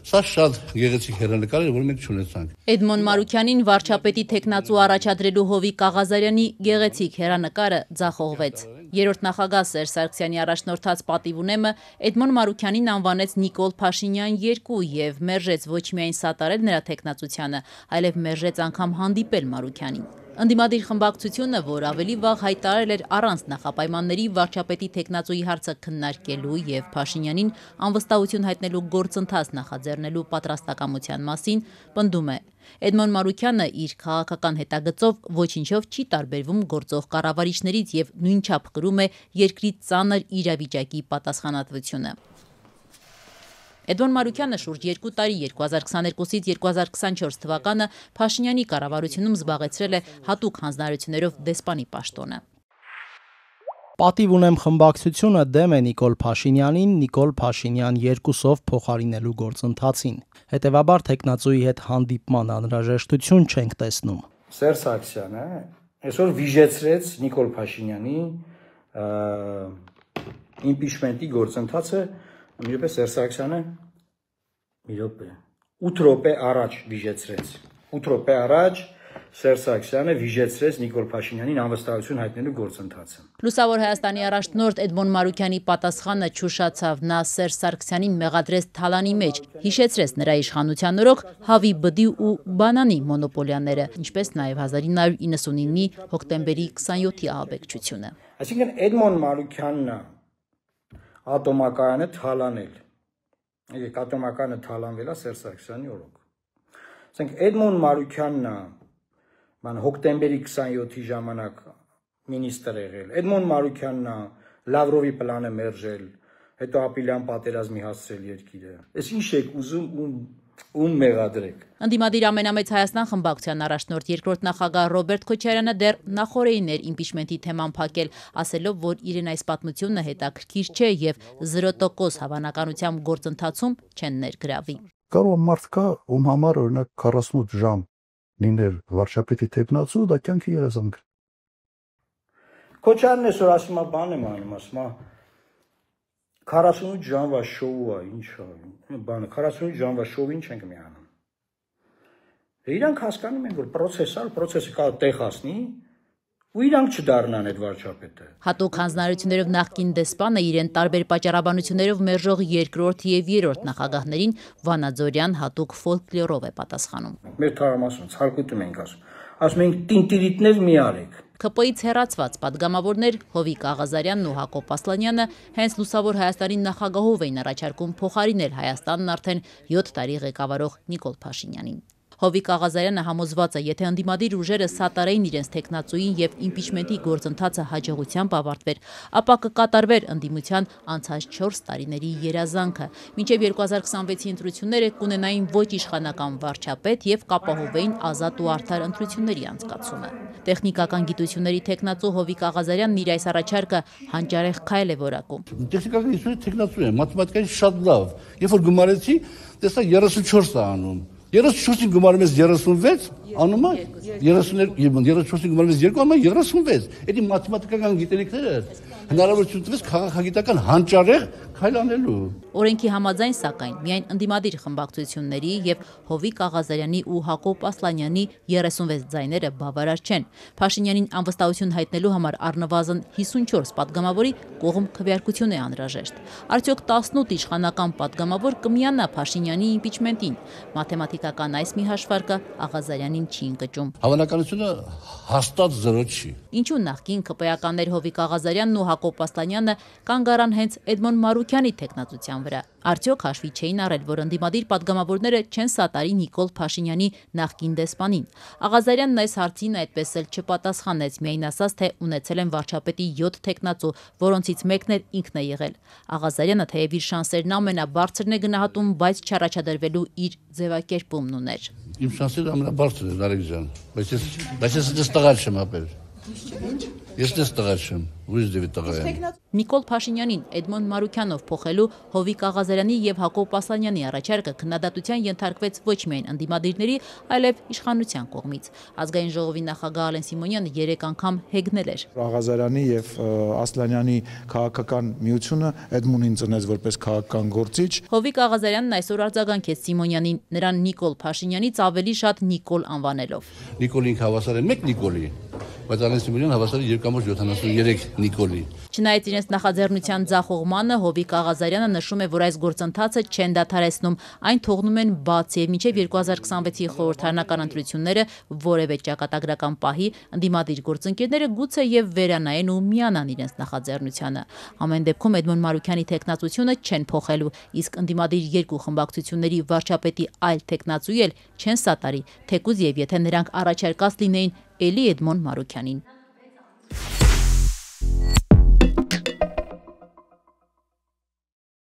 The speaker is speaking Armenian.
Սա շատ գեղեցիկ հեռանկար էր, որ մենք չունեցանք։ Էդմոն Մարուքյանին վարչապետի տեխնացու առաջադրելու Հովիկ Աղազարյանի գեղեցիկ հեռանկարը ձախողվեց։ Երրորդ նախագահ Սերժ Սարգսյանի առաջնորդած պատիվունեմը Էդմոն Մարուքյանին անվանեց Նիկոլ Փաշինյան 2 եւ մերժեց ոչ միայն սատարել նրա տեխնացությանը, այլև մերժեց անգամ հանդիպել Մարուքյանին։ Ընդդիմադիր խմբակցությունը, որ ավելի վաղ հայտարարել էր առանց նախապայմանների վարչապետի տեխնացուի հարցը քննարկելու եւ Փաշինյանին անվստահություն հայտնելու գործընթաց նախաձեռնելու պատրաստակամության մասին, պնդում է. Էդմոն Մարուքյանը իր քաղաքական հետագծով ոչինչով չի տարբերվում գործող կառավարիչներից եւ նույնչափ կրում է երկրի ծանր իրավիճակի պատասխանատվությունը։ Էդմոն Մարուքյանը շուրջ 2 տարի 2022-ից 2024 թվականը Փաշինյանի կառավարությունում զբաղեցրել է հատուկ հանձնարարություններով դեսպանի պաշտոնը։ Պատիվ ունեմ խմբակցությունը դեմ է Նիկոլ Փաշինյանին Նիկոլ Փաշինյան 2-ով փոխարինելու գործընթացին։ Հետևաբար տեխնացուի հետ հանդիպման անհրաժեշտություն չենք տեսնում։ Սերժ Սարգսյանը այսօր վիժեցրեց Նիկոլ Փաշինյանի իմպիչմենտի գործընթացը, միշտ Սերժ Սարգսյանը 8 րոպե առաջ վիժեցրեց։ 8 րոպե առաջ Սերժ Սարգսյանը վիժեցրեց Նիկոլ Փաշինյանին անվստահություն հայտնելու գործընթացը։ Լուսավոր Հայաստանի առաջնորդ Էդմոն Մարուքյանի պատասխանը չուշացավ, նա Սերժ Սարգսյանին մեղադրեց թալանի մեջ, հիշեցրեց նրա իշխանության օրոք հավի բդի ու բանանի մոնոպոլիաները, ինչպես նաև 1999-ի հոկտեմբերի 27-ի ահաբեկչությունը։ Այսինքն Էդմոն Մարուքյանն ատոմակայանը թալանել։ Եկեք ատոմակայանը թալանվել է Սերժ Սարգսյանի օրոք։ Ասենք Էդմոն Մարուքյանն հոկտեմբերի 27-ի ժամանակ մինիստր եղել։ Էդմոն Մարուքյանն Լավրովի պլանը մերժել, հետո ապիլյան պատերազմի հասցրել երկիրը։ Այս ինչ եք ուզում ում մեղադրեք։ Ընդդիմադիր ամենամեծ Հայաստան խմբակցության առաջնորդ երկրորդ նախագահ Ռոբերտ Քոչարյանը դեռ նախորդին էր իմպիչմենտի թեման փակել, ասելով, որ իրեն այս պատմությունը հետաքրքիր չէ եւ 0% հավանականությամբ գործընթացում չեն ներգրավի։ Կարող մարդ կա, ում համար օրինակ 48 ժամ լիներ վարչապետի տեխնացու, դա կյանքի երազանք։ Քոչարյանն այսօր ասում է բան եմ անում, ասում է 48 ժամվա շոու է, ինչ է, բանը 48 ժամվա շոուին չենք մի անում։ Իրանք հասկանում են, որ process-ը կա տեղ հասնի, ու իրանք չդառնան այդ վարչապետը։ Հատուկ հանձնարարություններով նախկին դեսպանը իրեն տարբեր պատճառաբանություններով մերժող երկրորդ եւ երրորդ նախագահներին Վանաձորյան հատուկ ֆոլկլորով է պատասխանում։ Մեր թարամասում ցարկուտում ենք ասում ենք տինտիրիտներ մի արեք։ ԿՊ-ից հեռացված падգամավորներ Հովիկ Աղազարյանն ու Հակոբ Ասլանյանը հենց Լուսավոր Հայաստանի նախագահով էին առաջարկում փոխարինել Հայաստանն արդեն 7 տարի ղեկավարող Նիկոլ Փաշինյանին։ Հովիկ Աղազարյանը համոզված է, եթե ընդդիմադիր ուժերը սատարեին իրենց տեխնացուին եւ իմպիչմենտի գործընթացը հաջողությամբ ավարտվեր, ապա կկատարվեր ընդդիմության անցած 4 տարիների երազանքը։ Մինչեւ 2026-ի ընտրությունները կունենային ոչ իշխանական վարչապետ եւ կապահովեին ազատ ու արդար ընտրությունների անցկացումը։ Տեխնիկական գիտությունների տեխնացու Հովիկ Աղազարյանն իր այս առաջարկը հանճարեղ քայլ է որակում։ Տեխնիկական գիտությունների տեխնացու է, մաթեմատիկայի շատ լավ։ Երբ որ գումարեցի, տեսա 34 է անում։ 34-ին գումարում ես 36, անում է 34-ին գումարում ես 2, անում է 36։ Էդի մաթեմատիկական գիտելիքները հնարավորություն տվեց քաղաքագիտական հանճարեղ քայլ անելու։ Օրենքի համաձայն, սակայն, միայն ընդդիմադիր խմբակցությունների եւ Հովիկ Աղազարյանի ու Հակոբ Ասլանյանի 36 ձայները բավարար չեն։ Փաշինյանին անվստահություն հայտնելու համար առնվազն 54 падգամավորի կողմ քվեարկություն է անհրաժեշտ։ Արդյոք 18 իշխանական падգամավոր կմիանա Փաշինյանի իմպիչմենտին։ Մաթեմատիկական այս մի հաշվարկը Աղազարյանին չի ընկճում։ Հավանականությունը հաստատ 0 չի։ Ինչու նախկին ԿՊ-ականներ Հովիկ Աղազարյանն ու Հակոբ Ասլանյանը կանգ առան հենց Էդմոն Մարուքյանի տեխնացության վրա։ Արդյոք հաշվի չէին առել, որ ընդդիմադիր падգամավորները չեն սատարի Նիկոլ Փաշինյանի նախկին դեսպանին։ Աղազարյանն այս հարցին այդպես էլ չպատասխանեց, միայն ասաց, թե ունեցել են վարչապետի 7 տեխնացու, որոնցից մեկն էլ ինքն է եղել։ Աղազարյանը թեև իր շանսերն ամենաբարձրն է գնահատում, բայց չառաջադրվելու իր ձևակերպումն ուներ։ Իմ շանսերը ամենաբարձրն է, Նարեկ ջան, բայց ես տղա չեմ ապել։ Ես դες տղա չեմ, ուրիշ դեպի տղա եմ։ Նիկոլ Փաշինյանին Էդմոն Մարուքյանով փոխելու Հովիկ Աղազարյանի եւ Հակոբ Պասանյանի առաջարկը քննադատության ենթարկվեց ոչ միայն ընդդիմադիրների, այլև իշխանության կողմից։ Ազգային ժողովի նախագահ Ալեն Սիմոնյանը 3 անգամ հեգնել էր։ Աղազարյանի եւ Ասլանյանի քաղաքական միությունը Էդմոնին ծնեց որպես քաղաքական գործիչ։ Հովիկ Աղազարյանն այսօր արձագանքեց Սիմոնյանին, նրան Նիկոլ Փաշինյանից ավելի շատ Նիկոլ անվանելով։ Նիկոլին հավասար է 1 Նիկոլի, բայց Ալեն Սիմոնյանը հավասար է 2.73 Նիկոլի։ Չնայած իրենց նախաձեռնության ձախողմանը, Հովիկ Աղազարյանը նշում է, որ այս գործընթացը չեն դադարեցնում, այն թողնում են բաց եւ մինչեւ 2026-ի խորհրդարանական ընտրությունները որևէ ճակատագրական պահի ընդդիմադիր գործընկերները գուցե եւ վերանայեն ու միանան իրենց նախաձեռնությանը։ Ամեն դեպքում Էդմոն Մարուքյանի տեխնացությունը չեն փոխելու, իսկ ընդդիմադիր երկու խմբակցությունների վարչապետի այլ տեխնացու էլ չեն սատարի, թեկուզ եւ եթե նրանք առաջարկած լինեին Էլի Էդմոն Մարուքյանին։